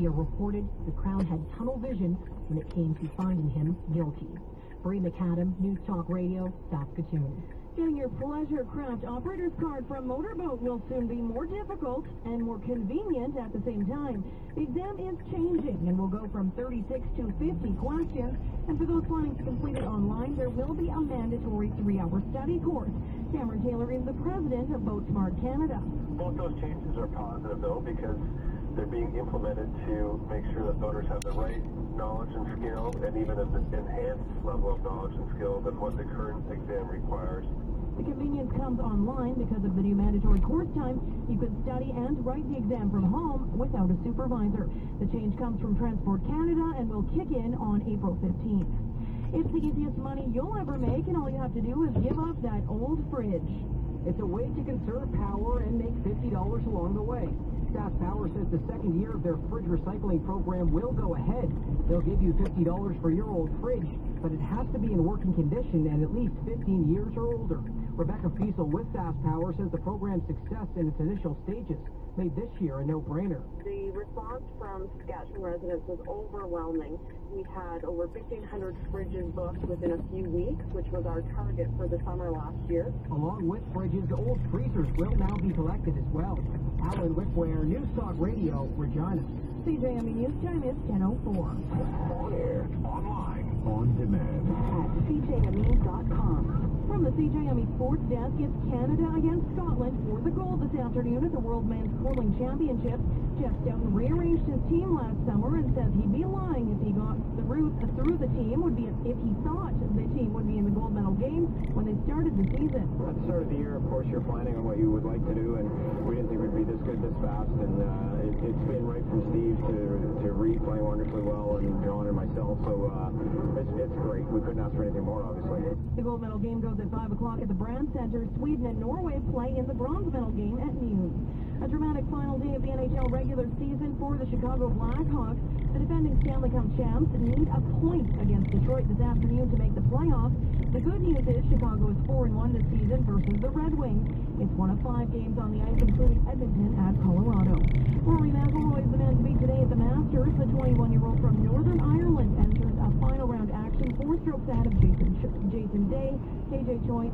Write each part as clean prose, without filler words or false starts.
media reported the Crown had tunnel vision when it came to finding him guilty. Bree McAdam, News Talk Radio, Saskatchewan. Getting your pleasure craft operator's card from Motorboat will soon be more difficult and more convenient at the same time. The exam is changing and will go from 36 to 50 questions. And for those planning to complete it online, there will be a mandatory 3-hour study course. Cameron Taylor is the president of Boat Smart Canada. Both those changes are positive, though, because they're being implemented to make sure that boaters have the right knowledge and skill, and even an enhanced level of knowledge and skill than what the current exam requires. The convenience comes online because of the new mandatory course time. You can study and write the exam from home without a supervisor. The change comes from Transport Canada and will kick in on April 15th. It's the easiest money you'll ever make, and all you have to do is give up that old fridge. It's a way to conserve power and make $50 along the way. Sask Power says the second year of their fridge recycling program will go ahead. They'll give you $50 for your old fridge, but it has to be in working condition and at least 15 years or older. Rebecca Fiesel with Sask Power says the program's success in its initial stages made this year a no-brainer. The response from Saskatchewan residents was overwhelming. We had over 1,500 fridges booked within a few weeks, which was our target for the summer last year. Along with fridges, old freezers will now be collected as well. Alan Wickware, News Talk Radio, Regina. CJME News Time is 10:04. On air, online, on demand. At CJME.com. From the CJME Sports Desk, it's Canada against Scotland for the gold this afternoon at the World Men's Curling Championship. Jeff Stoughton rearranged his team last summer and says he'd be lying if he got through the team if he thought the team would be in the gold medal game when they started the season. At the start of the year, of course, you're planning on what you would like to do, and we didn't think we'd be this good this fast, and it's been right from Steve to Reed playing wonderfully well, and John and myself, so it's great. We couldn't ask for anything more, obviously. The gold medal game goes at 5 o'clock at the Brand Center. Sweden and Norway play in the bronze medal game at noon. A dramatic final day of the NHL regular season for the Chicago Blackhawks. The defending Stanley Cup champs need a point against Detroit this afternoon to make the playoffs. The good news is Chicago is 4-1 this season versus the Red Wings. It's one of 5 games on the ice, including Edmonton at Colorado. Rory McIlroy is the man to beat today at the Masters. The 21-year-old from Northern Ireland enters a final round action, 4 strokes ahead of Jason Day, KJ Choi,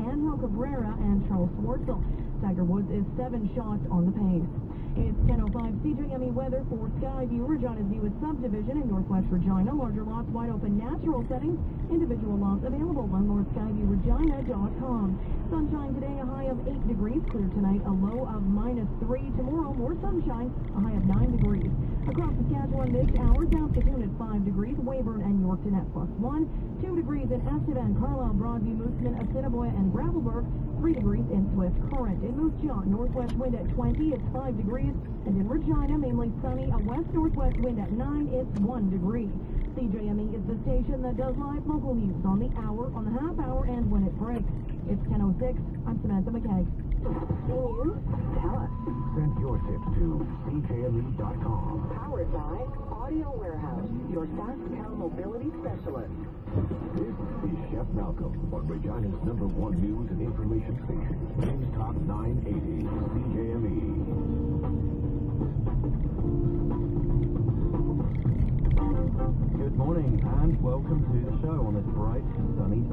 Angel Cabrera, and Charles Schwartzel. Tiger Woods is 7 shots on the pace. It's 10:05 CJME weather for Skyview, Regina's newest subdivision in northwest Regina. Larger lots, wide open natural settings. Individual lots available on northskyviewregina.com. Sunshine today, a high of 8 degrees. Clear tonight, a low of -3. Tomorrow, more sunshine, a high of 9 degrees. Across Saskatchewan this hour, Saskatoon at 5 degrees. Weyburn and Yorkton at +1. 2 degrees in Estevan, Carlisle, Broadview, Moosomin, Assiniboia, and Gravelburg. 3 degrees in Swift Current. In Moose Jaw, northwest wind at 20, it's 5 degrees. And in Regina, mainly sunny, a west-northwest wind at 9, it's 1 degree. CJME is the station that does live local news on the hour, on the half hour, and when it breaks. It's 10:06. I'm Samantha McKegg. News, tell us. Send your tips to CJME.com. Powered by Audio Warehouse, your Saskatown mobility specialist. This is Chef Malcolm on Regina's #1 news and information station. News Talk 980 CJME. Good morning and welcome to the show on this bright, sunny